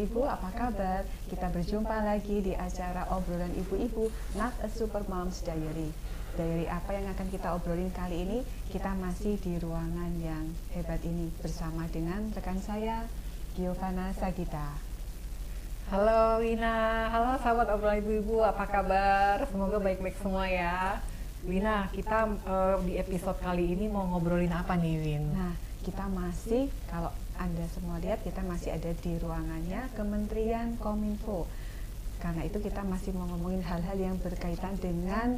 Ibu, apa kabar? Kita berjumpa lagi di acara obrolan ibu-ibu, Not a Super Mom's Diary. Diary apa yang akan kita obrolin kali ini? Kita masih di ruangan yang hebat ini bersama dengan rekan saya, Giovanna Sagita. Halo Wina, halo sahabat obrolan ibu-ibu, apa kabar? Semoga baik-baik semua ya. Wina, kita di episode kali ini mau ngobrolin apa nih, Win? Nah, kita masih, kalau Anda semua lihat, kita masih ada di ruangannya Kementerian Kominfo. Karena itu kita masih mau ngomongin hal-hal yang berkaitan dengan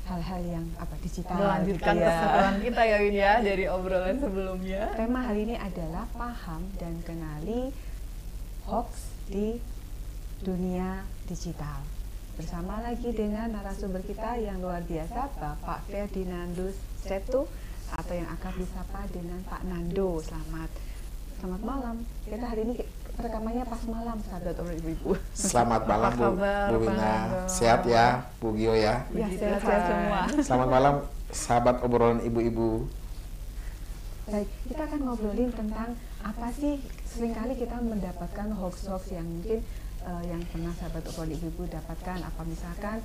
hal-hal yang digital. Melanjutkan gitu ya. keseruan kita ya, Win ya, dari obrolan sebelumnya. Tema hari ini adalah paham dan kenali hoax di dunia digital. Bersama lagi dengan narasumber kita yang luar biasa, Bapak Ferdinandus Setu, atau yang akrab disapa dengan Pak Nando. Selamat malam. Kita hari ini rekamannya pas malam, sahabat ibu-ibu. Selamat malam Bu Wina. Sehat ya Bu Gio ya? Ya, sehat-sehat semua. Selamat malam sahabat obrolan ibu-ibu. Baik, kita akan ngobrolin tentang apa sih, seringkali kita mendapatkan hoax-hoax yang mungkin yang pernah sahabat obrolan ibu-ibu dapatkan. Apa misalkan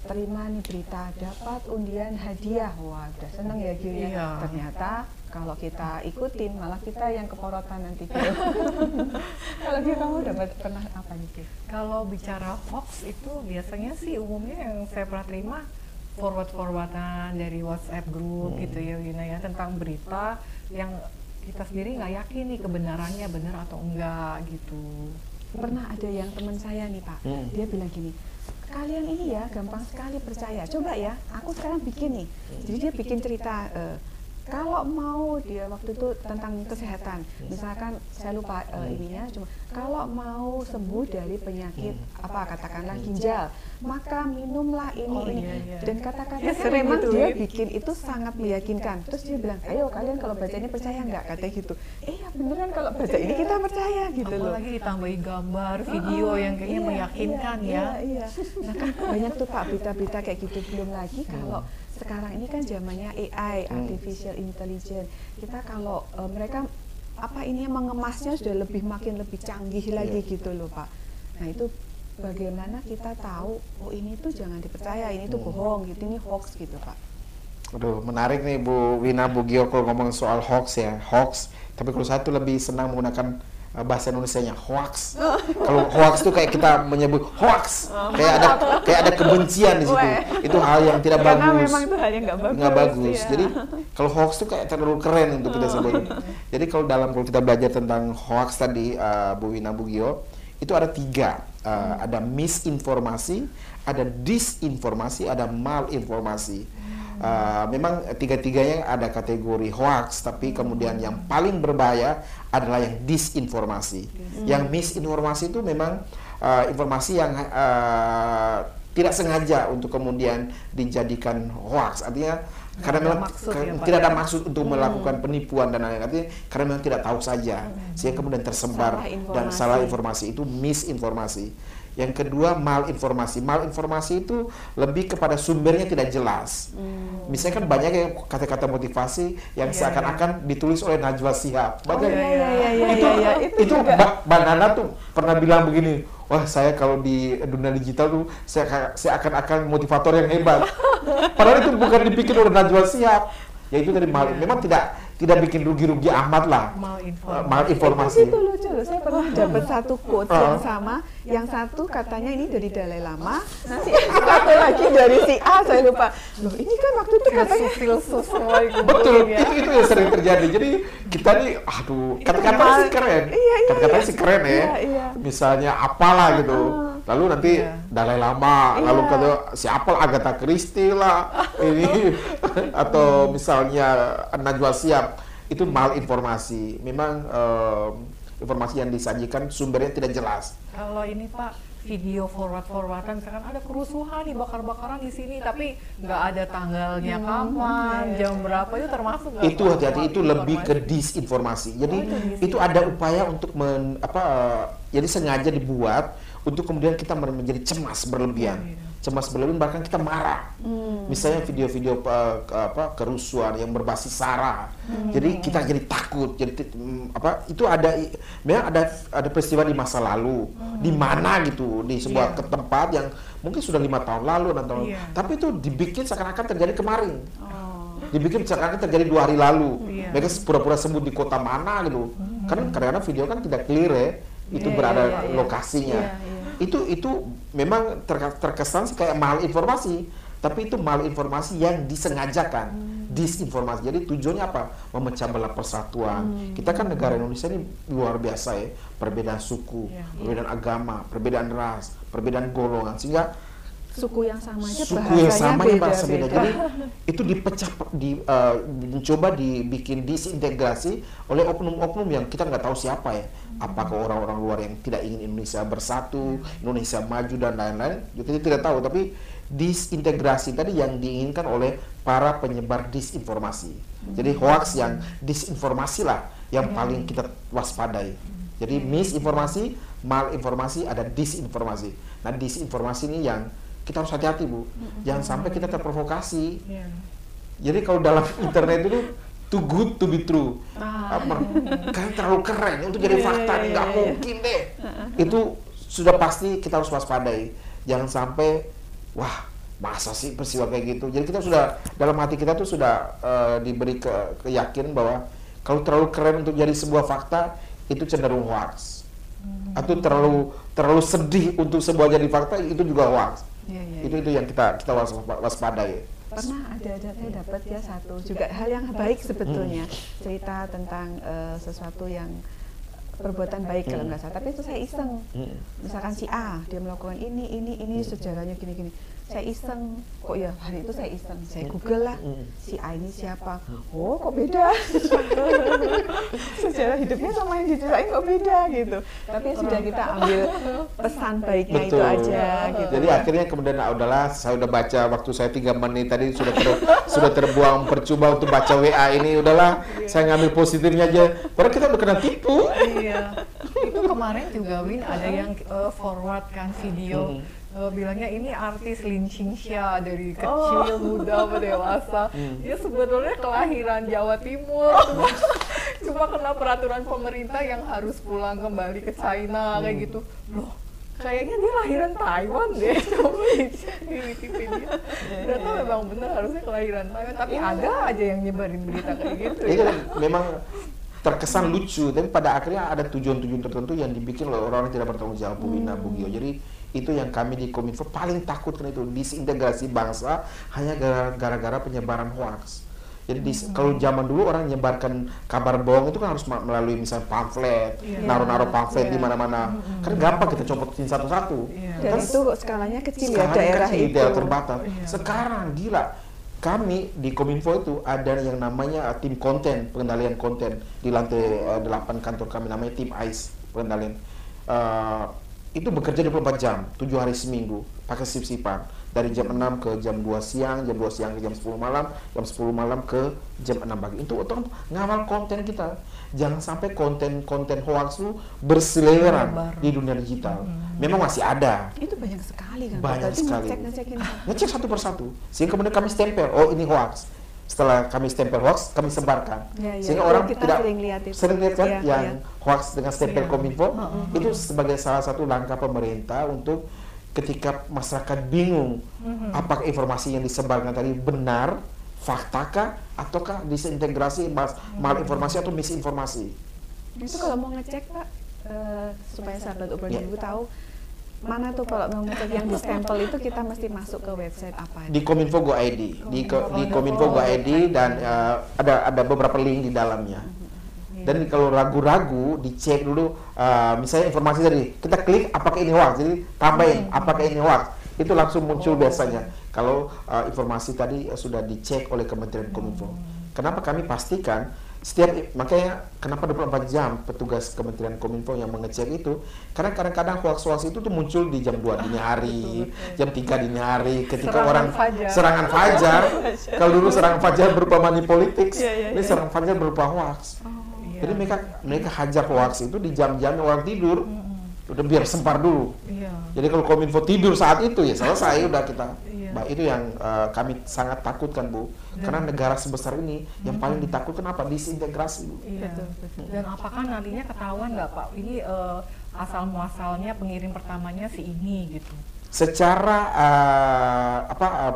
terima nih berita dapat undian hadiah, wah udah seneng ya Gio ya. Iya. Ternyata kalau kita ikutin malah kita yang keporotan nanti Gio. Kalau Gio, kamu pernah apa nih Gio? Kalau bicara hoax itu biasanya sih umumnya yang saya pernah terima forwardan dari WhatsApp group gitu ya, Wina ya, tentang berita yang kita sendiri nggak yakin nih kebenarannya benar atau enggak gitu. Pernah ada yang teman saya nih Pak, dia bilang gini, kalian ini ya gampang sekali percaya, coba ya aku sekarang bikin nih. Jadi dia bikin cerita, kalau mau, dia waktu itu tentang kesehatan, misalkan saya lupa ininya, cuma kalau mau sembuh dari penyakit katakanlah ginjal, maka minumlah ini. Iya. Dan kata-kata Ya, sering memang gitu, dia Win. bikin itu sangat meyakinkan. Terus dia bilang, ayo kalian kalau baca ini percaya nggak, katanya gitu. Ya beneran kalau baca ini kita percaya gitu loh. Apalagi ditambahin gambar, video yang kayaknya meyakinkan ya. Iya. Nah kan banyak tuh Pak berita-berita kayak gitu. Belum lagi kalau sekarang ini kan zamannya AI, artificial intelligence. Kita kalau mereka mengemasnya sudah makin lebih canggih lagi gitu loh Pak. Nah itu bagaimana kita tahu, oh ini tuh jangan dipercaya, ini tuh bohong gitu, ini hoax gitu Pak. Aduh, menarik nih Bu Wina, Bu Gio kalau ngomong soal hoax ya, hoax. Tapi kalau saya tuh lebih senang menggunakan bahasa Indonesianya hoax. Kalau hoax tuh kayak kita menyebut hoax, kayak ada kebencian di situ. Itu hal yang tidak Karena bagus. memang itu hal yang nggak bagus. Ya. Jadi kalau hoax tuh kayak terlalu keren untuk kita sebut. Jadi kalau kita belajar tentang hoax tadi, Bu Wina, Bu Gio, itu ada 3. Ada misinformasi, ada disinformasi, ada malinformasi. Memang 3-tiganya ada kategori hoax, tapi kemudian yang paling berbahaya adalah yang disinformasi. Yang misinformasi itu memang informasi yang tidak sengaja untuk kemudian dijadikan hoax. Artinya karena memang tidak ada maksud untuk melakukan penipuan dan lain-lain, artinya karena memang tidak tahu saja sehingga kemudian tersebar dan salah informasi, itu misinformasi. Yang kedua, malinformasi. Malinformasi itu lebih kepada sumbernya tidak jelas. Misalnya kan banyak yang kata-kata motivasi yang seakan-akan ditulis oleh Najwa Shihab. Itu Mbak Nana tuh pernah bilang begini, wah saya kalau di dunia digital tuh saya akan motivator yang hebat. Padahal itu bukan dibikin oleh Najwa Shihab. Ya itu dari memang tidak bikin rugi-rugi amat lah. Malinformasi. Itu lucu loh, saya pernah dapat satu quote yang sama, yang satu katanya ini dari Dalai Lama, nanti satu lagi dari si A, saya lupa. Loh ini kan waktu itu katanya filsuf betul, itu yang sering terjadi. Jadi kita nih, kata-katanya sih keren, kata-katanya sih keren ya. Misalnya apalah gitu. Lalu nanti Dalai Lama, lalu kata siapa Agatha Christie lah, ini atau misalnya Najwa Shihab, itu malinformasi. Memang informasi yang disajikan sumbernya tidak jelas. Kalau ini Pak, video forwardan misalkan ada kerusuhan nih, bakar-bakaran di sini, tapi nggak ada tanggalnya kapan, jam berapa, itu termasuk nggak? Itu hati-hati, itu lebih ke disinformasi. Jadi itu ada upaya untuk jadi sengaja dibuat untuk kemudian kita menjadi cemas berlebihan. cemas berlebih, bahkan kita marah. Misalnya video-video kerusuhan yang berbasis sara. Jadi kita jadi takut. Jadi itu memang ada peristiwa di masa lalu, di mana gitu, di sebuah tempat yang mungkin sudah 5 tahun lalu, 6 tahun lalu. Tapi itu dibikin seakan-akan terjadi kemarin. Dibikin seakan-akan terjadi 2 hari lalu. Mereka pura-pura sebut di kota mana gitu. Karena kadang-kadang video kan tidak clear ya, itu berada lokasinya. Itu memang terkesan kayak malinformasi, tapi itu malinformasi yang disengajakan, disinformasi. Jadi tujuannya apa? Memecah belah persatuan. Kita kan negara Indonesia ini luar biasa ya, perbedaan suku, perbedaan agama, perbedaan ras, perbedaan golongan, sehingga suku yang sama aja bahasa beda. Jadi itu dipecah, mencoba dibikin disintegrasi oleh oknum-oknum yang kita nggak tahu siapa ya. Apakah orang-orang luar yang tidak ingin Indonesia bersatu, Indonesia maju dan lain-lain, kita tidak tahu. Tapi disintegrasi tadi yang diinginkan oleh para penyebar disinformasi. Jadi hoax yang disinformasi lah yang paling kita waspadai. Jadi misinformasi, malinformasi, ada disinformasi. Nah disinformasi ini yang kita harus hati-hati Bu, jangan sampai kita terprovokasi. Jadi kalau dalam internet itu too good to be true, kan terlalu keren untuk jadi fakta, nggak mungkin deh. Itu sudah pasti kita harus waspadai. Jangan sampai, wah masa sih peristiwa kayak gitu. Jadi kita sudah dalam hati kita tuh sudah diberi keyakinan bahwa kalau terlalu keren untuk jadi sebuah fakta itu cenderung hoax. Atau terlalu sedih untuk sebuah jadi fakta itu juga hoax. Itu yang kita waspadai. Pernah saya dapat ya satu juga hal yang baik sebetulnya, cerita tentang sesuatu yang perbuatan baik kalau nggak salah, tapi itu saya iseng. Misalkan si A dia melakukan ini sejarahnya gini-gini. Saya iseng, kok ya hari itu saya iseng, saya Google lah si A ini siapa. Oh kok beda. Sejarah hidupnya sama yang diceritain kok beda gitu. Tapi sudah kita ambil pesan baiknya itu aja gitu. Jadi akhirnya kemudian udahlah, saya udah baca waktu saya 3 menit tadi sudah terbuang percuma untuk baca WA ini, udahlah saya ngambil positifnya aja. Padahal kita udah kena tipu. Itu kemarin juga Win ada yang forward kan video. Bilangnya ini artis Lin Xingxia dari kecil, muda, dewasa. Dia sebetulnya kelahiran Jawa Timur, cuma kena peraturan pemerintah yang harus pulang kembali ke China kayak gitu. Loh, kayaknya dia lahiran Taiwan deh. Coba di Wikipedia. Ternyata memang benar harusnya kelahiran Taiwan, tapi ada aja yang nyebarin berita kayak gitu. Itu memang terkesan lucu, tapi pada akhirnya ada tujuan-tujuan tertentu yang dibikin oleh orang-orang tidak bertanggung jawab, Bu Wina, Bu Gio. Jadi itu yang kami di Kominfo paling takutkan, itu disintegrasi bangsa hanya gara-gara penyebaran hoax. Jadi kalau zaman dulu orang menyebarkan kabar bohong itu kan harus melalui misalnya pamflet, naruh-naruh pamflet di mana-mana. Kan gampang kita copotin satu-satu. Dan itu skalanya kecil ya, daerah terbatas. Sekarang gila. Kami di Kominfo itu ada yang namanya tim konten, pengendalian konten di lantai 8 kantor kami, namanya tim AIS pengendalian. Itu bekerja 24 jam, 7 hari seminggu, pakai sip-sipan. Dari jam 6 ke jam 2 siang, jam 2 siang ke jam 10 malam, jam 10 malam ke jam 6 pagi. Itu untuk ngawal konten kita. Jangan sampai konten-konten hoax itu berseliweran di dunia digital. Memang masih ada. Itu banyak sekali kan? Banyak sekali. Ngecek satu persatu. Sehingga kemudian kami stempel, oh ini hoax. Setelah kami stempel hoax, kami sebarkan. Sehingga orang tidak sering lihat kan yang hoax dengan stempel Kominfo. Itu sebagai salah satu langkah pemerintah untuk ketika masyarakat bingung apakah informasi yang disebarkan tadi benar, faktakah, ataukah disintegrasi malinformasi atau misinformasi. Itu kalau mau ngecek Pak, supaya sahabat Obrolan Ibu tahu mana tuh kalau mau ngecek yang di stempel itu kita mesti masuk ke website apa? Di Kominfo Go ID, di Kominfo Go ID dan ada beberapa link di dalamnya. Dan kalau ragu-ragu dicek dulu, misalnya informasi tadi kita klik apakah ini hoax, jadi tambahin apakah ini hoax, itu langsung muncul biasanya. Kalau informasi tadi sudah dicek oleh Kementerian Kominfo. Kenapa kami pastikan makanya kenapa 24 jam petugas Kementerian Kominfo yang mengecek itu, karena kadang-kadang hoax-hoax itu tuh muncul di jam 2 dini hari, jam 3 dini hari ketika serangan fajar. Kalau dulu serangan fajar berupa money politics, ini serangan fajar berupa hoax. Jadi mereka hajar hoax itu di jam-jam orang tidur, udah biar sempar dulu. Jadi kalau Kominfo tidur saat itu ya selesai udah kita. Iya. Nah, itu yang kami sangat takutkan, Bu. Karena negara sebesar ini yang paling ditakutkan apa? Disintegrasi, Bu. Iya. Betul. Dan apakah nantinya ketahuan nggak Pak, ini asal muasalnya pengirim pertamanya si ini gitu? Secara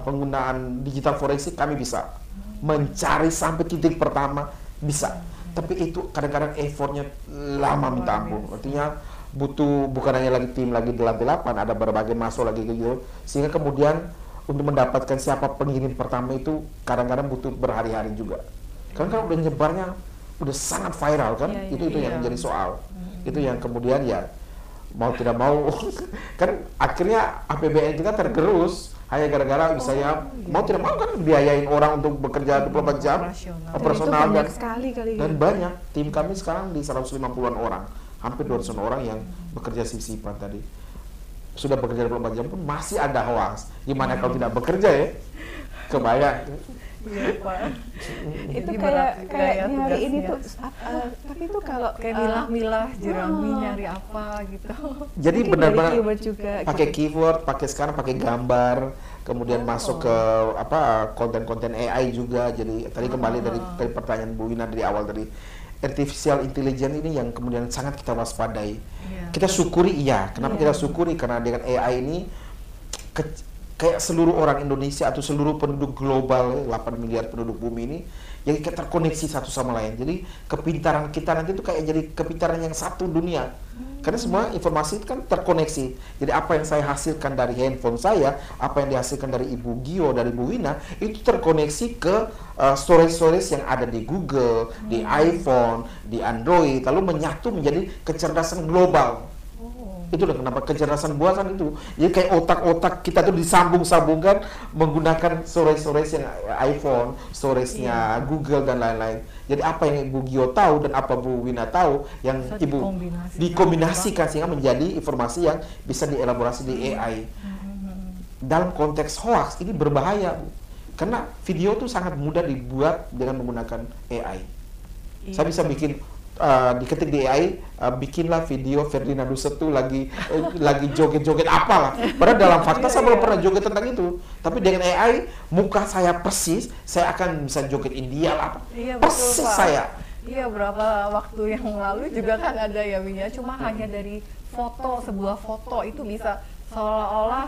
penggunaan digital forensik kami bisa mencari sampai titik pertama bisa. Tapi itu kadang-kadang effortnya lama minta ampun. Artinya butuh bukan hanya lagi tim lagi 8, ada berbagai masuk lagi gitu. Sehingga kemudian untuk mendapatkan siapa pengirim pertama itu kadang-kadang butuh berhari-hari juga. Karena kan udah nyebarnya udah sangat viral kan, itu yang menjadi soal. Itu yang kemudian ya mau tidak mau kan akhirnya APBN kita tergerus hanya gara-gara misalnya mau tidak mau kan biayain orang untuk bekerja 24 jam operasional banyak sekali kali dan banyak. Tim kami sekarang di 150-an orang, hampir 200 orang yang bekerja sip-sipan tadi. Sudah bekerja 24 jam pun masih ada hoax. Gimana kalau tidak bekerja ya? Kebayang. Iya Pak. Itu Jadi kayak nyari ini tuh tapi itu kalau kayak milah-milah jerami nyari apa gitu. Jadi mungkin benar-benar dari keyword juga pakai gitu. keyword, sekarang pakai gambar, kemudian masuk ke konten-konten AI juga. Jadi tadi kembali dari pertanyaan Bu Wina dari awal tadi, artificial intelligence ini yang kemudian sangat kita waspadai. Kita syukuri Kenapa kita syukuri? Karena dengan AI ini kayak seluruh orang Indonesia atau seluruh penduduk global 8 miliar penduduk bumi ini jadi kita terkoneksi satu sama lain. Jadi kepintaran kita nanti itu kayak jadi kepintaran yang satu dunia. Karena semua informasi itu kan terkoneksi. Jadi apa yang saya hasilkan dari handphone saya, apa yang dihasilkan dari Ibu Gio, dari Bu Wina, itu terkoneksi ke storage-storage yang ada di Google, di iPhone, di Android, lalu menyatu menjadi kecerdasan global. Itu loh kenapa kecerdasan buatan itu. Jadi kayak otak-otak kita tuh disambung-sambungkan menggunakan storage yang iPhone, storage-nya Google dan lain-lain. Jadi apa yang Ibu Gio tahu dan apa Bu Wina tahu yang bisa Ibu dikombinasikan sehingga menjadi informasi yang bisa dielaborasi di AI. Dalam konteks hoax ini berbahaya, Bu. Karena video tuh sangat mudah dibuat dengan menggunakan AI. Saya bisa bikin diketik di AI, bikinlah video Ferdinand Setu lagi joget-joget apalah. Padahal dalam fakta saya belum pernah joget tentang itu. Tapi dengan AI, muka saya persis, saya akan bisa joget India lah. Persis betul, saya. Iya, berapa waktu yang lalu juga kan ada ya Winya, cuma hanya dari sebuah foto itu bisa seolah-olah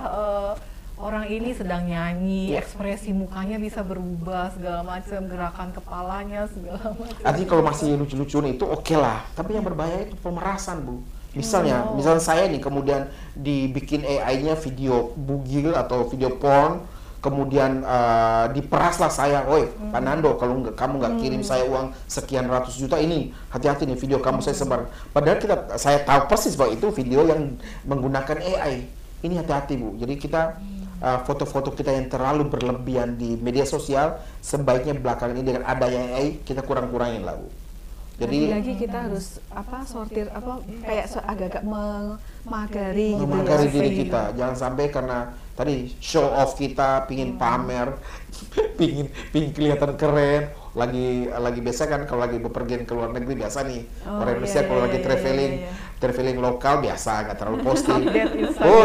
orang ini sedang nyanyi, ekspresi mukanya bisa berubah, segala macam, gerakan kepalanya, segala macam. Artinya kalau masih lucu-lucuan itu oke lah, tapi yang berbahaya itu pemerasan, Bu. Misalnya saya nih kemudian dibikin AI-nya video bugil atau video porn, kemudian diperaslah saya, "Woi, Pak Nando, kalau kamu nggak kirim saya uang sekian ratus juta ini, hati-hati nih video kamu saya sebar." Padahal saya tahu persis bahwa itu video yang menggunakan AI. Ini hati-hati, Bu. Jadi kita foto-foto kita yang terlalu berlebihan di media sosial sebaiknya belakangan ini dengan adanya AI kita kurang-kurangin lah, Bu. Jadi lagi kita harus sortir kayak agak-agak memagari diri kita. Jangan sampai karena tadi show off kita, pingin pamer, pingin kelihatan keren. Lagi biasa kan kalau lagi bepergian ke luar negeri biasa nih orang Indonesia kalau lagi traveling lokal biasa nggak terlalu posting.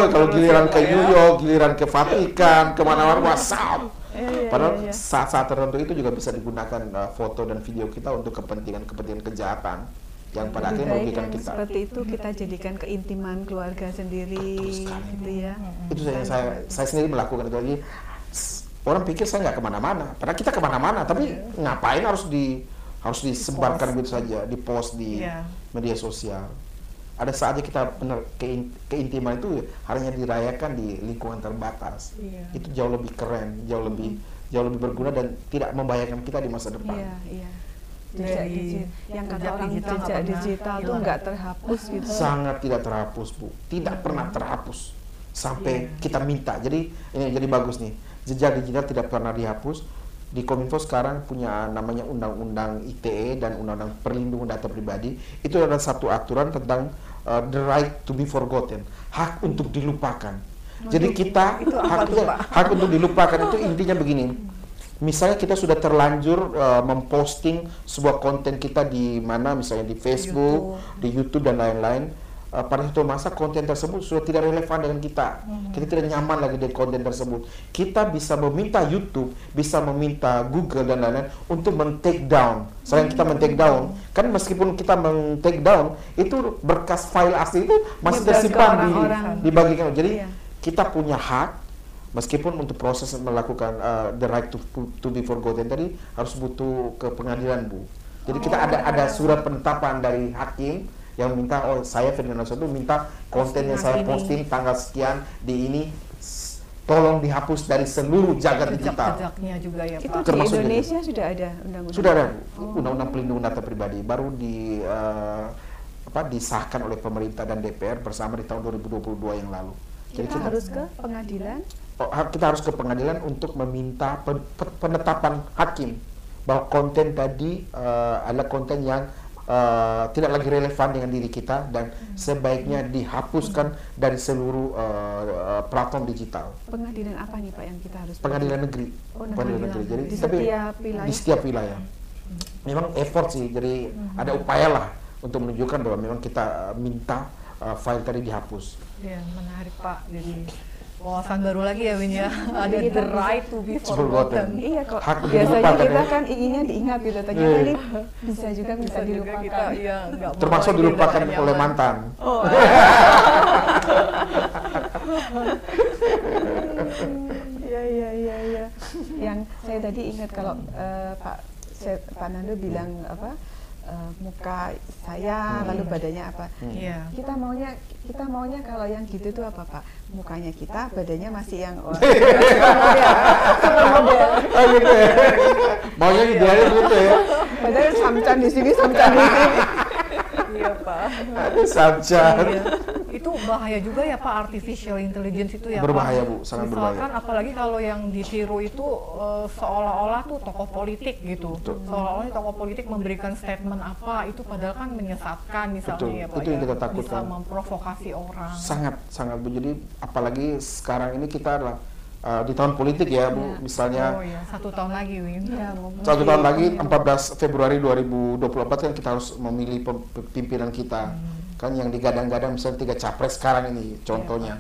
Kalau giliran ke New York, giliran ke Vatikan, kemana-mana WhatsApp. Padahal saat-saat tertentu itu juga bisa digunakan foto dan video kita untuk kepentingan kejahatan yang pada akhirnya merugikan kita. Seperti itu kita jadikan keintiman keluarga sendiri, gitu ya. Itu saya sendiri melakukan itu. Jadi orang pikir saya nggak kemana-mana, padahal kita kemana-mana. Tapi ngapain harus disebarkan gitu saja, di post di media sosial. Ada saatnya kita benar keintiman itu hanya dirayakan di lingkungan terbatas. Itu jauh lebih keren, jauh lebih berguna dan tidak membahayakan kita di masa depan. Yang kata orang jejak digital itu nggak terhapus gitu. Sangat tidak terhapus, Bu. Tidak pernah terhapus sampai kita minta. Jadi ini jadi bagus nih. Jejak digital tidak pernah dihapus. Di Kominfo sekarang punya namanya Undang-Undang ITE dan Undang-Undang Perlindungan Data Pribadi. Itu adalah satu aturan tentang the right to be forgotten, hak untuk dilupakan. Jadi kita hak untuk dilupakan itu intinya begini. Misalnya kita sudah terlanjur memposting sebuah konten kita di mana, misalnya di Facebook, di YouTube dan lain-lain. pada suatu masa konten tersebut sudah tidak relevan dengan kita. Kita tidak nyaman lagi dengan konten tersebut. Kita bisa meminta YouTube, bisa meminta Google dan lain-lain untuk men-take down. Selain kita men-take down, kan meskipun kita men-take down, itu berkas file asli itu masih tersimpan dibagikan. Jadi kita punya hak, meskipun untuk proses melakukan the right to be forgotten tadi harus butuh ke pengadilan, Bu. Jadi kita ada surat penetapan dari hakim yang minta, saya Ferdinand Suatu minta konten yang saya posting tanggal sekian di ini tolong dihapus dari seluruh jagat digital. Jejaknya juga ya, Pak. Itu di Indonesia sudah ada undang-undang. Sudah ada undang-undang pelindungan data pribadi, baru disahkan oleh pemerintah dan DPR bersama di tahun 2022 yang lalu. Jadi kita harus ke pengadilan. Kita harus ke pengadilan untuk meminta penetapan hakim bahwa konten tadi adalah konten yang tidak lagi relevan dengan diri kita dan sebaiknya dihapuskan dari seluruh platform digital. Pengadilan apa nih Pak yang kita harus? Pengadilan negeri. Pengadilan negeri. Jadi di setiap wilayah. Di setiap wilayah. Memang effort sih. Jadi ada upaya lah untuk menunjukkan bahwa memang kita minta file tadi dihapus. Ya, menarik Pak. Jadi wawasan baru lagi ya, Win ya. Ada the right to be forgotten. Iya kok. Biasanya kita kan inginnya diingat gitu. Ternyata ini bisa dilupakan. Kita, ya, termasuk dilupakan oleh mantan. Iya. Yang saya tadi ingat kalau Pak Nando bilang muka saya lalu badannya apa. Kita maunya kalau yang gitu tuh apa Pak? Mukanya kita, badannya masih yang supermodel. Gitu ya. Maunya idealnya gitu ya. Padahal samcan di sini, samcan di sini. Iya Pak. Ada samcan. Iya. Itu bahaya juga ya Pak, artificial intelligence itu ya berbahaya, Pak. Bu, sangat berbahaya. Misalkan apalagi kalau yang ditiru itu seolah-olah tuh tokoh politik gitu. Seolah-olah tokoh politik memberikan statement apa, itu padahal kan menyesatkan misalnya ya Pak. Itu yang kita takutkan. Bisa memprovokasi orang. Sangat Bu. Jadi apalagi sekarang ini kita adalah di tahun politik ya Bu, misalnya 1 tahun lagi Win. 1 tahun lagi 14 Februari 2024 kan kita harus memilih pimpinan kita. Kan yang digadang-gadang misalnya 3 capres sekarang ini contohnya.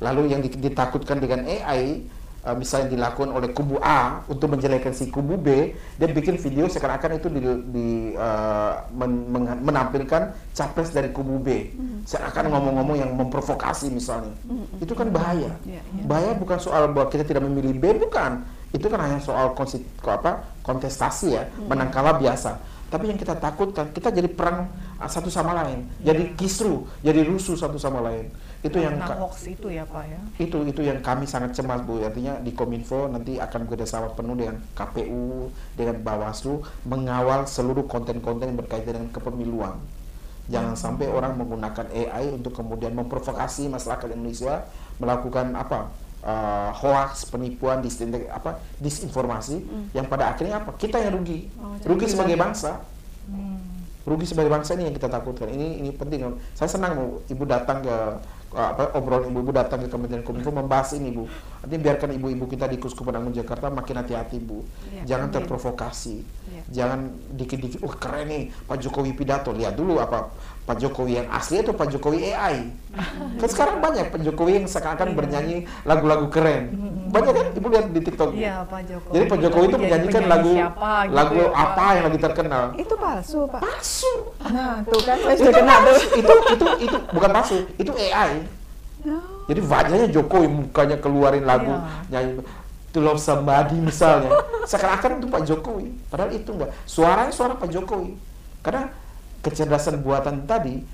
Lalu yang ditakutkan dengan AI misalnya dilakukan oleh kubu A untuk menjelekkan si kubu B, dia bikin video seakan-akan itu menampilkan capres dari kubu B. Seakan ngomong-ngomong yang memprovokasi misalnya. Itu kan bahaya. Bahaya bukan soal bahwa kita tidak memilih B, bukan. Itu kan hanya soal kontestasi ya, menang kalah biasa. Tapi yang kita takutkan, kita jadi perang satu sama lain, jadi kisru, jadi rusuh satu sama lain. Itu yang hoax itu ya Pak ya. Itu yang kami sangat cemas Bu. Artinya di Kominfo nanti akan bekerjasama penuh dengan KPU, dengan Bawaslu mengawal seluruh konten-konten yang berkaitan dengan kepemiluan. Jangan sampai orang menggunakan AI untuk kemudian memprovokasi masyarakat Indonesia melakukan hoax, penipuan, disinformasi yang pada akhirnya kita yang rugi sebagai bangsa. Rugi sebagai bangsa ini yang kita takutkan. Ini penting. Saya senang Bu, Ibu datang ke obrolan ibu datang ke Kementerian Kominfo membahas ini Bu. Artinya biarkan ibu-ibu kita di Kuskupan Agung Jakarta makin hati-hati Bu. Jangan terprovokasi. Jangan dikit-dikit, keren nih Pak Jokowi pidato. Lihat dulu apa Pak Jokowi yang asli atau Pak Jokowi AI. Kan sekarang banyak Pak Jokowi yang seakan-akan bernyanyi lagu-lagu keren. Banyak kan Ibu lihat di TikTok. Iya, Pak Jokowi. Jadi Pak Jokowi itu menyanyikan lagu apa yang lagi terkenal. Itu palsu Pak. Palsu. Nah, tuh kan saya sudah kena tuh. Itu bukan palsu, itu AI. Jadi wajahnya Jokowi, mukanya keluarin lagu nyanyi To Love Somebody misalnya. Seakan-akan itu Pak Jokowi, padahal itu enggak. Suaranya suara Pak Jokowi. Karena kecerdasan buatan tadi,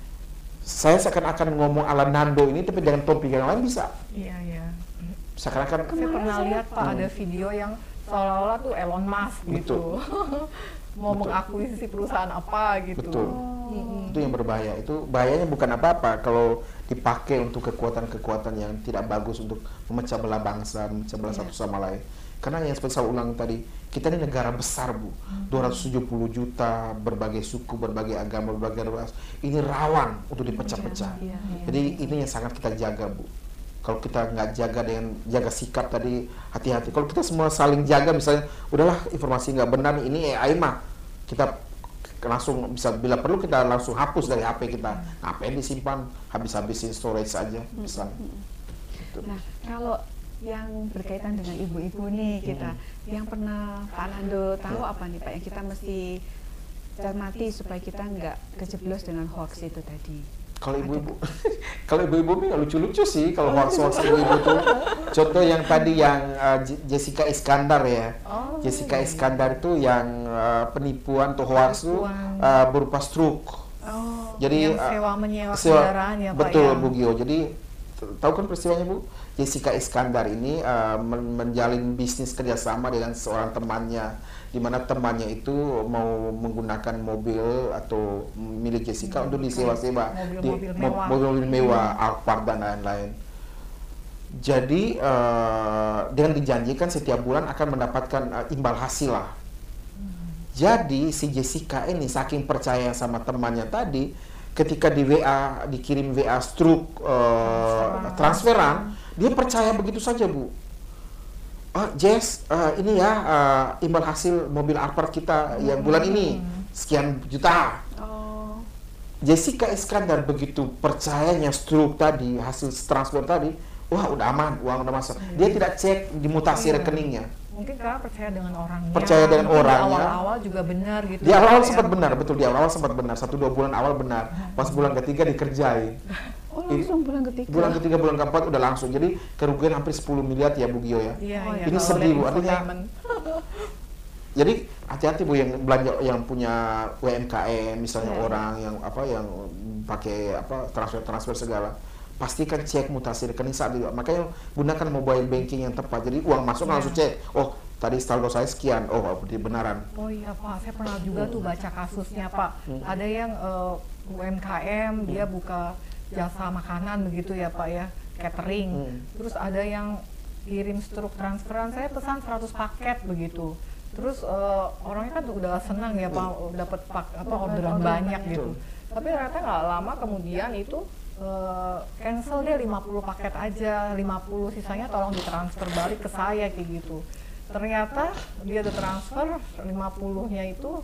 saya seakan-akan ngomong ala Nando ini tapi dengan topik yang lain bisa. Iya. Seakan-akan saya pernah lihat Pak ada video yang seolah-olah tuh Elon Musk gitu. Mau mengakuisisi perusahaan apa gitu. Betul. Itu yang berbahaya. Itu bahayanya bukan apa-apa kalau dipakai untuk kekuatan-kekuatan yang tidak bagus untuk memecah belah bangsa, memecah belah satu sama lain. Karena yang seperti saya ulang tadi, kita ini negara besar Bu, 270 juta, berbagai suku, berbagai agama, berbagai ras. Ini rawan untuk dipecah-pecah. Jadi ini yang sangat kita jaga Bu. Kalau kita nggak jaga sikap tadi, hati-hati. Kalau kita semua saling jaga, misalnya udahlah informasi nggak benar ini AI mah kita langsung bisa, bila perlu kita langsung hapus dari HP kita. Ngapain disimpan, habis-habisin storage saja bisa. Nah, kalau yang berkaitan dengan ibu-ibu nih kita, yang pernah Pak Nando tahu apa nih Pak yang kita mesti cermati supaya kita nggak kejeblos dengan hoax itu tadi? Kalau ibu-ibu, kalau ibu-ibu ini lucu-lucu sih kalau hoax-hoax ibu-ibu tuh. Contoh yang tadi yang Jessica Iskandar ya. Jessica Iskandar itu yang penipuan atau hoax tuh berupa stroke. Jadi yang sewa menyewa kendaraan ya Pak. Betul ya. Bu Gio. Jadi tahu kan peristiwanya Bu? Jessica Iskandar ini menjalin bisnis kerjasama dengan seorang temannya, di mana temannya itu mau menggunakan mobil atau milik Jessica untuk disewa-sewa di mobil-mobil mewah, Alphard dan lain-lain. Jadi dengan dijanjikan setiap bulan akan mendapatkan imbal hasil lah. Jadi si Jessica ini saking percaya sama temannya tadi, ketika di WA dikirim WA struk transferan, dia percaya begitu saja Bu. Jess, ini ya imbal hasil mobil Alphard kita yang bulan ini sekian juta. Jessica Iskandar begitu percayanya struk tadi, hasil transfer tadi, wah udah aman, uang udah masuk. Dia tidak cek dimutasi rekeningnya. Mungkin karena percaya dengan orangnya. Percaya dengan orangnya. Di awal-awal juga benar gitu. Di awal-awal sempat benar, betul. Di awal-awal sempat benar. 1-2 bulan awal benar. Pas bulan ketiga dikerjain. Langsung bulan ketiga. Bulan ketiga, bulan keempat udah langsung. Jadi kerugian hampir 10 miliar ya Bu Gio ya. Iya, ini sedih Bu. Artinya jadi hati-hati Bu yang belanja, yang punya UMKM misalnya orang yang yang pakai transfer segala. Pastikan cek mutasi rekening saat itu. Makanya gunakan mobile banking yang tepat. Jadi uang masuk langsung cek. Oh, tadi saldo saya sekian. Oh, benaran. Oh iya Pak, saya pernah juga tuh baca kasusnya Pak. Ada yang UMKM dia buka jasa makanan begitu ya Pak ya, catering. Terus ada yang kirim struk transferan, saya pesan 100 paket begitu. Terus orangnya kan udah senang ya Pak, dapat orderan banyak gitu. Tapi ternyata nggak lama kemudian itu cancel dia 50 paket aja, 50 sisanya tolong ditransfer balik ke saya kayak gitu. Ternyata dia udah transfer 50-nya itu,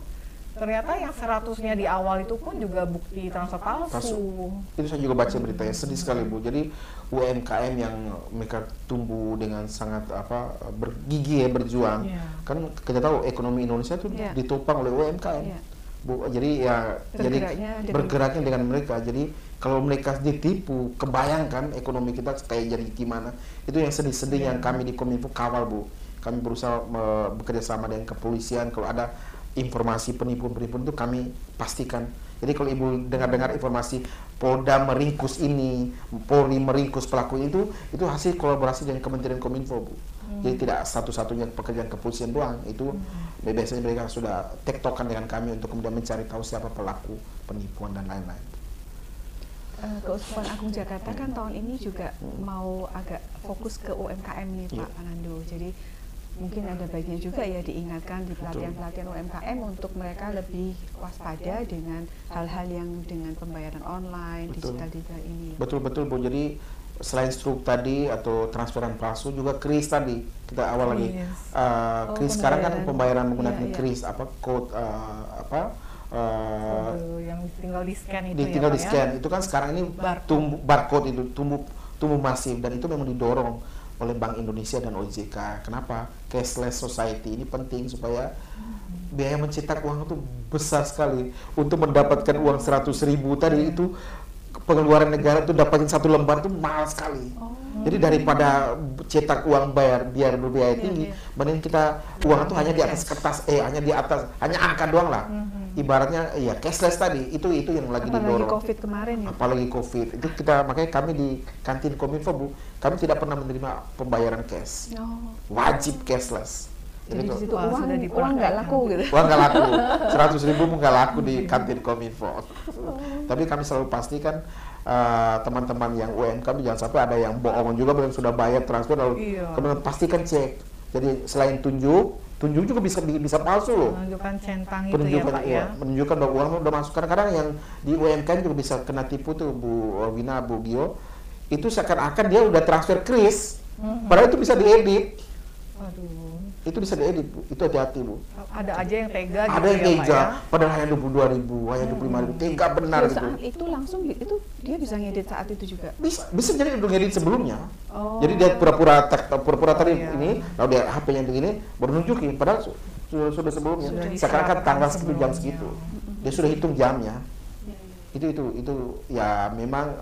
ternyata yang 100-nya di awal itu pun juga bukti transfer palsu. Itu saya juga baca beritanya, sedih sekali Bu. Jadi UMKM yang mereka tumbuh dengan sangat bergigi ya, berjuang. Kan kita tahu ekonomi Indonesia itu ditopang oleh UMKM. Bu, jadi ya bergeraknya dengan mereka. Jadi kalau mereka ditipu, kebayangkan ekonomi kita kayak jadi gimana. Itu yang sedih-sedih yang kami di Kominfo kawal Bu. Kami berusaha bekerja sama dengan kepolisian. Kalau ada informasi penipuan-penipuan itu kami pastikan. Jadi kalau Ibu dengar-dengar informasi Polda meringkus ini, Polri meringkus pelaku itu hasil kolaborasi dengan Kementerian Kominfo Bu. Jadi tidak satu-satunya pekerjaan kepolisian doang. Itu biasanya mereka sudah tektokan dengan kami untuk kemudian mencari tahu siapa pelaku penipuan dan lain-lain. Keuskupan Agung Jakarta kan tahun ini juga mau agak fokus ke UMKM nih Pak Nando. Jadi mungkin ada baiknya juga ya diingatkan di pelatihan-pelatihan UMKM untuk mereka lebih waspada dengan hal-hal yang dengan pembayaran online, digital ini. Betul-betul Bu. Jadi selain struk tadi atau transferan palsu juga kris tadi kita awal lagi. Kris sekarang kan pembayaran menggunakan kris code yang tinggal di scan itu tinggal di scan itu kan sekarang ini barcode itu tumbuh masif dan itu memang didorong oleh Bank Indonesia dan OJK. Kenapa? Cashless society ini penting supaya biaya mencetak uang itu besar sekali. Untuk mendapatkan uang 100.000 tadi itu pengeluaran negara itu dapatin 1 lembar itu mahal sekali. Jadi daripada cetak uang biar berbiaya tinggi, mending kita uang itu hanya di atas kertas, hanya angka doang lah. Ibaratnya ya cashless tadi itu yang lagi didorong. Apalagi COVID kemarin ya. Apalagi COVID itu makanya kami di kantin Kominfo Bu, kami tidak pernah menerima pembayaran cash. Wajib cashless. Jadi di situ uang nggak laku gitu. Uang nggak laku, 100.000 nggak laku di kantin Kominfo. Tapi kami selalu pastikan teman-teman yang UMKM jangan sampai ada yang bohong juga, belum sudah bayar transfer lalu kemudian pastikan cek. Jadi selain tunjuk juga bisa palsu loh. Menunjukkan centang itu ya Pak ya. Menunjukkan bahwa uang udah masuk. Kadang-kadang yang di UMKM juga bisa kena tipu tuh Bu Wina, Bu Gio. Itu seakan-akan dia udah transfer kris, padahal itu bisa diedit. Itu bisa diedit, Bu. Itu hati-hati, Bu. Ada aja yang tega Ada gitu yang ya, Pak tega, ya. padahal hanya 22.000, hanya 25.000. Tega benar Loh, gitu. saat itu langsung itu dia bisa ngedit saat itu juga. Bisa jadi udah ngedit sebelumnya. Oh. Jadi dia pura-pura tadi iya. ini, lalu dia HP-nya begini, baru nunjukin. Padahal sudah sebelumnya. Sudah Sekarang kan diserahkan tanggal segitu jam sebelumnya. segitu. Dia sudah hitung jamnya. Itu ya memang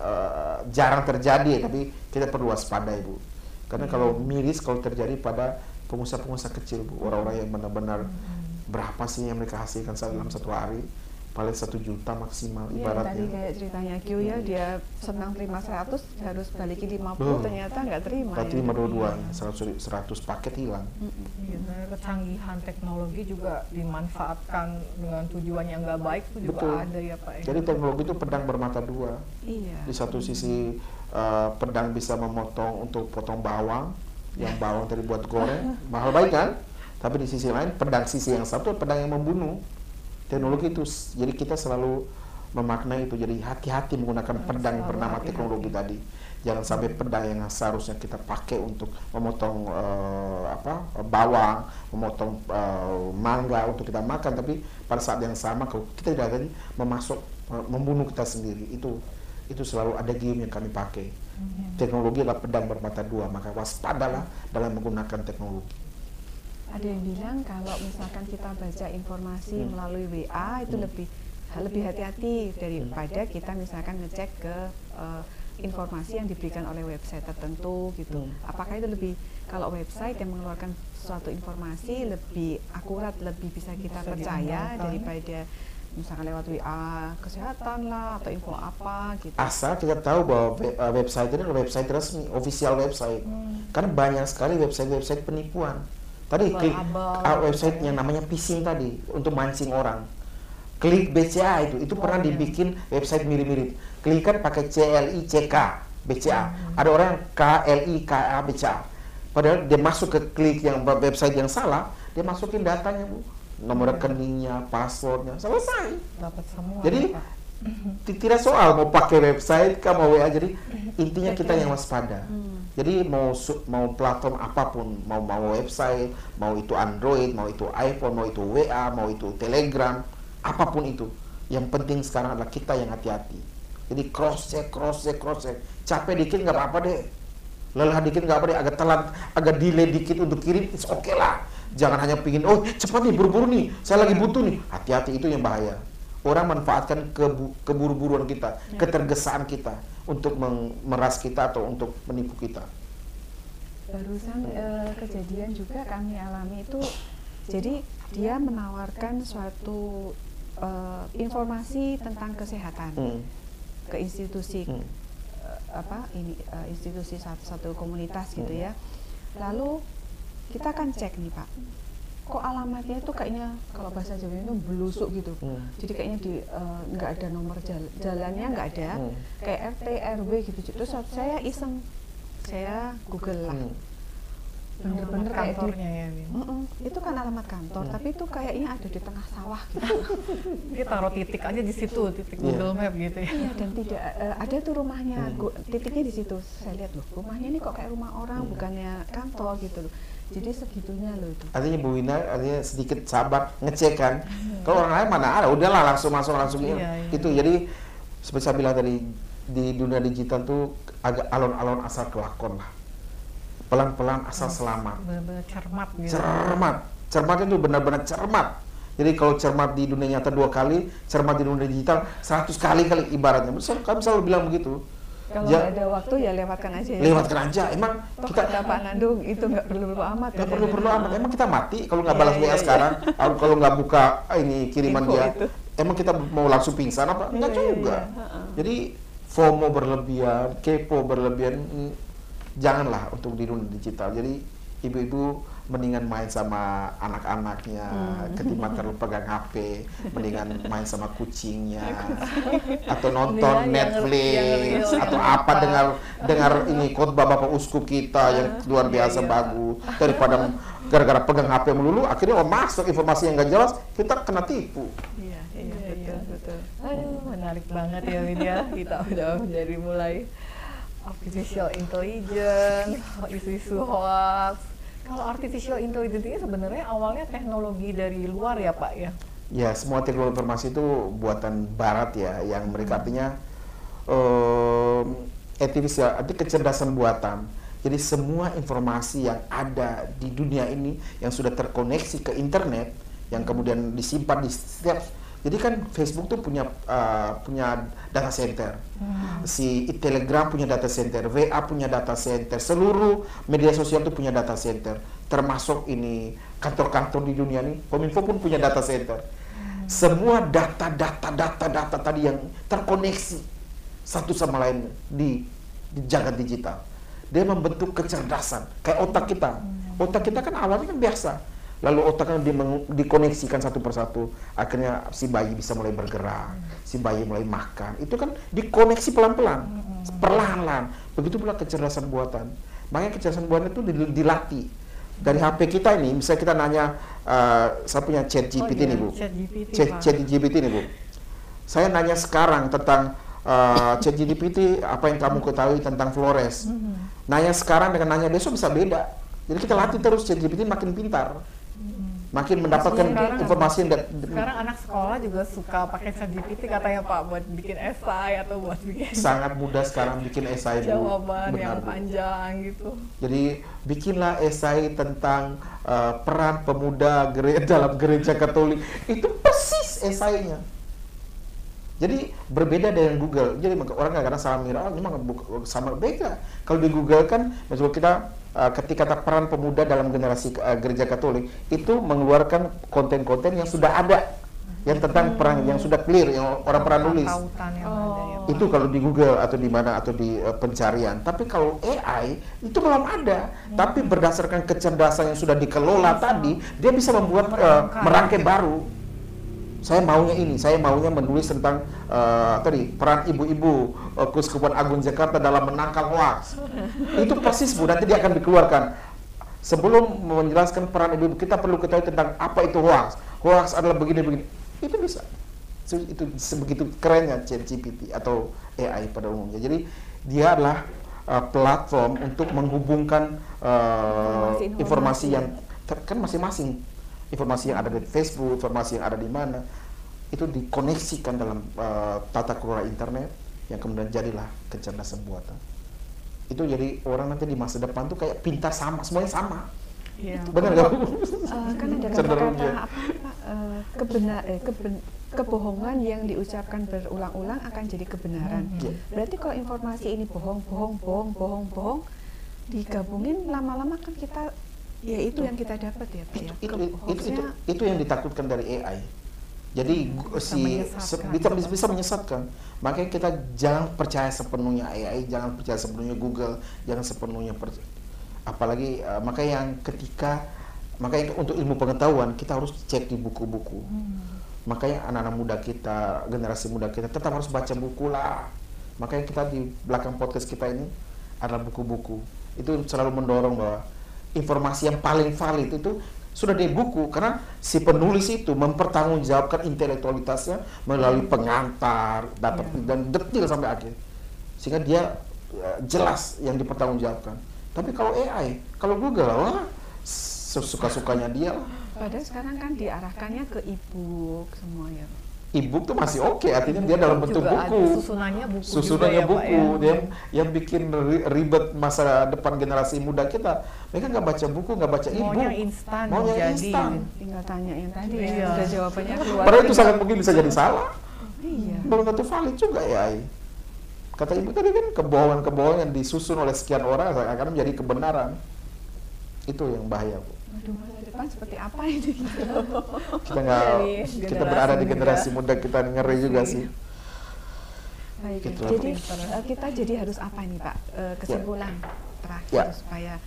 jarang terjadi, tapi kita perlu waspada, Ibu. Karena kalau miris kalau terjadi pada pengusaha-pengusaha kecil, Bu, orang-orang yang benar-benar berapa sih yang mereka hasilkan dalam satu hari, paling 1 juta maksimal Iya, tadi ibaratnya. kayak ceritanya Q ya, dia senang terima 100 harus balikin 50, ternyata nggak terima. Berarti Ya. 52-nya, 100 paket hilang. Iya, sebenarnya kecanggihan teknologi juga dimanfaatkan dengan tujuan yang nggak baik itu juga Betul. ada ya Pak ya. Jadi teknologi itu pedang bermata dua. Iya. Di satu sisi pedang bisa memotong untuk potong bawang, yang bawang tadi buat goreng, mahal baik kan? Tapi di sisi lain, sisi yang satu pedang yang membunuh. Teknologi itu, jadi kita selalu memaknai itu. Jadi hati-hati menggunakan pedang yang bernama teknologi tadi. Jangan sampai pedang yang seharusnya kita pakai untuk memotong bawang, memotong mangga untuk kita makan, tapi pada saat yang sama kalau kita tidak tadi membunuh kita sendiri. Itu selalu ada game yang kami pakai. Teknologi adalah pedang bermata dua, maka waspadalah dalam menggunakan teknologi. Ada yang bilang kalau misalkan kita baca informasi melalui WA itu lebih hati-hati daripada kita misalkan ngecek ke informasi yang diberikan oleh website tertentu gitu. Apakah itu lebih, kalau website yang mengeluarkan suatu informasi lebih akurat, lebih bisa kita percaya daripada misalkan lewat WA kesehatan lah atau info apa gitu. Asal kita tahu bahwa website ini adalah website resmi, official website. Karena banyak sekali website penipuan. Tadi klik website yang namanya phishing tadi untuk mancing orang. Klik BCA itu pernah dibikin website mirip-mirip. Klikkan pakai CLICK BCA. Ada orang yang KLIKA BCA. Padahal dia masuk ke klik yang website yang salah, dia masukin datanya, Bu. Nomor rekeningnya, passwordnya, selesai. Dapat semua. Jadi tidak soal mau pakai website, mau WA. Jadi intinya kita yang waspada. Jadi mau platform apapun, mau website, mau itu Android, mau itu iPhone, mau itu WA, mau itu Telegram, apapun itu. Yang penting sekarang adalah kita yang hati-hati. Jadi cross check. Capek dikit nggak apa-apa deh. Lelah dikit nggak apa deh. Agak telat, agak delay dikit untuk kirim, it's okay lah. Jangan hanya pingin, oh cepat nih, buru-buru nih, saya lagi butuh nih. Hati-hati, itu yang bahaya. Orang manfaatkan keburu-buruan kita, ketergesaan kita untuk memeras kita atau untuk menipu kita. Barusan kejadian juga kami alami itu, jadi dia menawarkan suatu informasi tentang kesehatan ke institusi institusi satu komunitas gitu ya. Lalu kita kan cek nih Pak, kok alamatnya itu kayaknya kalau bahasa Jawa itu belusuk gitu. Jadi kayaknya nggak ada nomor jalannya, nggak ada, kayak RT RW gitu. Terus saya iseng, saya Google lah, bener-bener kayak kantornya ya, itu kan alamat kantor, tapi itu kayaknya ada di tengah sawah gitu. Dia taruh titik aja di situ, titik Google Map gitu ya. Iya, dan tidak ada tuh rumahnya, titiknya di situ. Saya lihat loh, rumahnya ini kok kayak rumah orang, bukannya kantor gitu loh. Jadi segitunya loh itu. Artinya Bu Wina, artinya sedikit sabar, ngecek kan. Kalau orang lain mana ada, udahlah langsung masuk itu. Jadi seperti saya bilang tadi, di dunia digital tuh agak alon-alon asal kelakon lah. Pelan-pelan asal selamat. Benar-benar cermat gitu. Cermat itu benar-benar cermat. Jadi kalau cermat di dunia nyata 2 kali, cermat di dunia digital 100 kali ibaratnya. Kami selalu bilang begitu. Kalau nggak ada waktu ya lewatkan aja. Lewatkan aja. Emang kita kata Pak Nandung itu nggak perlu amat. Nggak perlu amat. Emang kita mati kalau nggak balas WA sekarang, kalau nggak buka ini kiriman info dia. Itu. Emang kita mau langsung pingsan apa? Enggak juga. Jadi FOMO berlebihan, kepo berlebihan, janganlah untuk di dunia digital. Jadi ibu-ibu mendingan main sama anak-anaknya, ketimbang terlalu pegang HP, mendingan main sama kucingnya, atau nonton Netflix, atau apa dengar ini khotbah Bapak Uskup kita yang luar biasa bagus, daripada gara-gara pegang HP melulu, akhirnya masuk informasi yang nggak jelas, kita kena tipu. Iya, betul. Aduh, menarik banget ya Widya. Kita udah dari mulai artificial intelligence, isu-isu hoax, Kalau artificial intelligence ini sebenarnya awalnya teknologi dari luar ya Pak ya? Ya, semua teknologi informasi itu buatan Barat ya, yang mereka artinya artificial, arti kecerdasan buatan. Jadi semua informasi yang ada di dunia ini yang sudah terkoneksi ke internet, yang kemudian disimpan di setiap. Jadi kan Facebook tuh punya data center, si Telegram punya data center, WA punya data center, seluruh media sosial tuh punya data center, termasuk ini kantor-kantor di dunia ini, Kominfo pun punya data center. Semua data tadi yang terkoneksi satu sama lain di jagat digital, dia membentuk kecerdasan kayak otak kita. Otak kita kan awalnya kan biasa, lalu otaknya dikoneksikan satu persatu, akhirnya si bayi bisa mulai bergerak, si bayi mulai makan, itu kan dikoneksi pelan-pelan, perlahan-lahan. Begitu pula kecerdasan buatan. Makanya kecerdasan buatan itu dilatih dari HP kita ini. Misalnya kita nanya, saya punya ChatGPT nih Bu, ChatGPT nih Bu, saya nanya sekarang tentang ChatGPT, apa yang kamu ketahui tentang Flores. Nanya sekarang dengan nanya besok bisa beda. Jadi kita latih terus, ChatGPT makin pintar, makin mendapatkan informasi yang sekarang anak sekolah juga suka pakai ChatGPT katanya Pak, buat bikin esai atau buat bikin sangat mudah sekarang bikin esai Bu. Jawaban Benar, yang Bu. panjang gitu. Jadi bikinlah esai tentang peran pemuda dalam gereja Katolik. Itu persis esainya. Jadi berbeda dengan Google. Jadi orang kadang salah mengira, ini mah sama beda. Kalau di Google kan, misalnya kita ketika kata peran pemuda dalam generasi gereja Katolik, itu mengeluarkan konten-konten yang sudah ada, yang tentang peran yang sudah clear, yang orang pernah nulis. Tautan yang ada ya, Pak. Itu kalau di Google atau di mana atau di pencarian. Tapi kalau AI itu belum ada. Tapi berdasarkan kecerdasan yang sudah dikelola tadi, dia bisa membuat merangkai baru. Saya maunya ini, saya maunya menulis tentang tadi peran ibu-ibu Keuskupan Agung Jakarta dalam menangkal hoax. Itu persis Bu, nanti dia akan dikeluarkan. Sebelum menjelaskan peran ibu-ibu, kita perlu ketahui tentang apa itu hoax. Hoax adalah begini-begini. Itu bisa. Itu sebegitu kerennya ChatGPT atau AI pada umumnya. Jadi dia adalah platform untuk menghubungkan informasi yang kan masing-masing. Informasi yang ada di Facebook, informasi yang ada di mana, itu dikoneksikan dalam tata kelola internet, yang kemudian jadilah kecerdasan buatan. Itu jadi orang nanti di masa depan tuh kayak pintar sama, semuanya sama. Iya. Benar nggak? Kan ada kata-kata kebohongan yang diucapkan berulang-ulang akan jadi kebenaran. Berarti kalau informasi ini bohong, digabungin lama-lama kan kita, ya itu yang kita dapat ya Pak ya. Itu yang ditakutkan dari AI. Jadi bisa menyesatkan. Makanya kita jangan percaya sepenuhnya AI, jangan percaya sepenuhnya Google, jangan sepenuhnya apalagi makanya untuk ilmu pengetahuan kita harus cek di buku-buku. Makanya anak-anak muda kita, generasi muda kita tetap harus baca buku lah. Makanya kita di belakang podcast kita ini adalah buku-buku. Itu selalu mendorong bahwa informasi yang paling valid itu sudah di buku, karena si penulis itu mempertanggungjawabkan intelektualitasnya melalui pengantar, data dan detil sampai akhir, sehingga dia jelas yang dipertanggungjawabkan. Tapi kalau AI, kalau Google, wah suka-sukanya dia lah. Padahal sekarang kan diarahkannya ke e-book semua ya. E-book tuh masih oke, artinya dia dalam bentuk juga buku. Susunannya buku. Susunannya juga buku, ya, Pak, dia yang bikin ribet masa depan generasi muda kita. Mereka nggak baca buku, nggak baca e-book. Maunya instan. Tinggal tanya yang tadi Iya. ya, udah jawabannya keluar. Padahal itu sangat mungkin bisa jadi salah. Iya. Belum tentu valid juga ya. Kata ibu tadi kan kebohongan-kebohongan yang disusun oleh sekian orang akan menjadi kebenaran. Itu yang bahaya, Bu. Aduh, masa depan seperti apa ini? Kita berada di generasi muda, kita ngeri juga sih. Baik, Gitu. jadi kita jadi harus apa nih Pak, kesimpulan terakhir supaya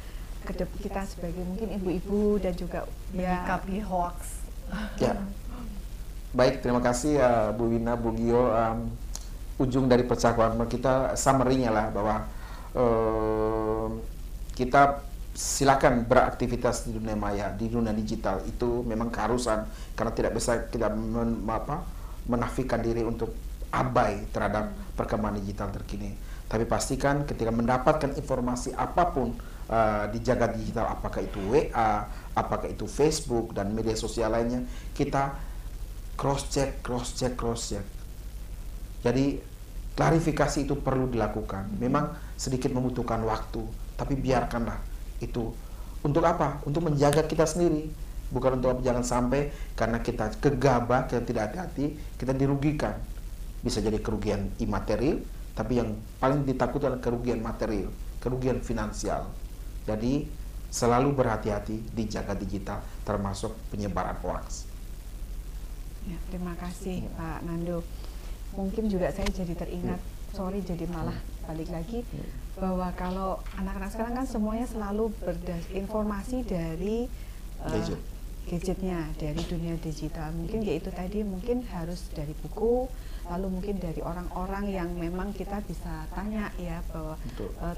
kita sebagai mungkin ibu-ibu dan juga menyikapi hoax. Ya. Baik, terima kasih Bu Wina, Bu Gio. Ujung dari percakapan kita, summary-nya lah bahwa kita silakan beraktivitas di dunia maya, di dunia digital. Itu memang keharusan, karena tidak bisa kita menafikan diri untuk abai terhadap perkembangan digital terkini. Tapi pastikan ketika mendapatkan informasi apapun, di jagat digital, apakah itu WA, apakah itu Facebook dan media sosial lainnya, kita cross check. Jadi klarifikasi itu perlu dilakukan. Memang sedikit membutuhkan waktu, tapi biarkanlah itu. Untuk apa? Untuk menjaga kita sendiri, bukan untuk jangan sampai karena kita gegabah, kita tidak hati-hati, kita dirugikan. Bisa jadi kerugian imaterial, tapi yang paling ditakutkan adalah kerugian material, kerugian finansial. Jadi selalu berhati-hati di jagat digital, termasuk penyebaran hoax. Ya, terima kasih Pak Nando. Mungkin juga saya jadi teringat, jadi malah balik lagi, bahwa kalau anak-anak sekarang kan semuanya selalu berinformasi dari gadgetnya, dari dunia digital. Mungkin kayak itu tadi, mungkin harus dari buku, lalu mungkin dari orang-orang yang memang kita bisa tanya ya, bahwa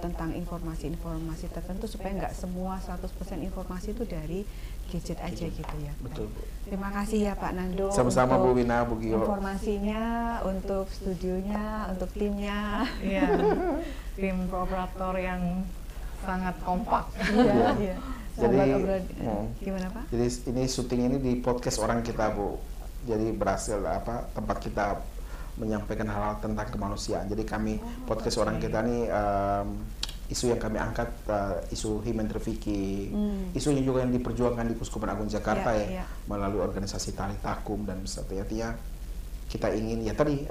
tentang informasi-informasi tertentu, supaya nggak semua 100% informasi itu dari gadget aja gitu ya. Betul, Bu. Terima kasih ya Pak Nando. Sama-sama Bu Wina, Bu Gio. Informasinya, untuk studionya, untuk timnya. Iya, tim operator yang sangat kompak. Iya. Jadi gimana Pak? Jadi ini syuting ini di podcast orang kita, Bu. Jadi berhasil tempat kita menyampaikan hal-hal tentang kemanusiaan. Jadi kami podcast orang kita nih isu yang kami angkat, isu human trafficking, isunya juga yang diperjuangkan di Kuskupan Agung Jakarta melalui organisasi Tali Takum dan artinya kita ingin ya tadi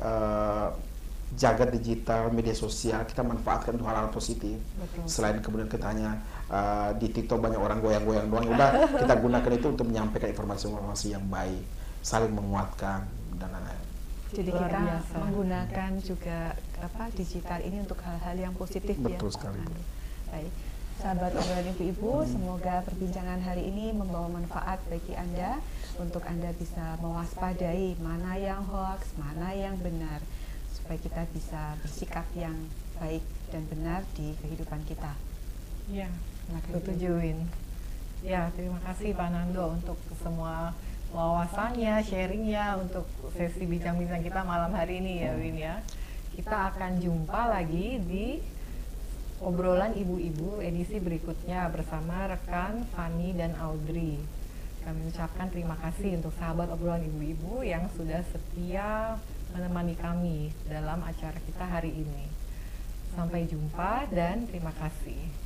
jagat digital, media sosial kita manfaatkan untuk hal-hal positif. Betul. Selain kemudian kita hanya di TikTok banyak orang goyang-goyang doang, udah kita gunakan itu untuk menyampaikan informasi-informasi yang baik, saling menguatkan dan lain-lain. Jadi kita menggunakan juga digital ini untuk hal-hal yang positif. Betul sekali. Baik, sahabat obrolan ibu-ibu, semoga perbincangan hari ini membawa manfaat bagi Anda, untuk Anda bisa mewaspadai mana yang hoax, mana yang benar, supaya kita bisa bersikap yang baik dan benar di kehidupan kita. Iya, setujuin. Ya, terima kasih Pak Nando untuk semua wawasannya, sharingnya untuk sesi bincang-bincang kita malam hari ini ya Win ya. Kita akan jumpa lagi di obrolan ibu-ibu edisi berikutnya bersama rekan Fanny dan Audrey. Kami ucapkan terima kasih untuk sahabat obrolan ibu-ibu yang sudah setia menemani kami dalam acara kita hari ini. Sampai jumpa dan terima kasih.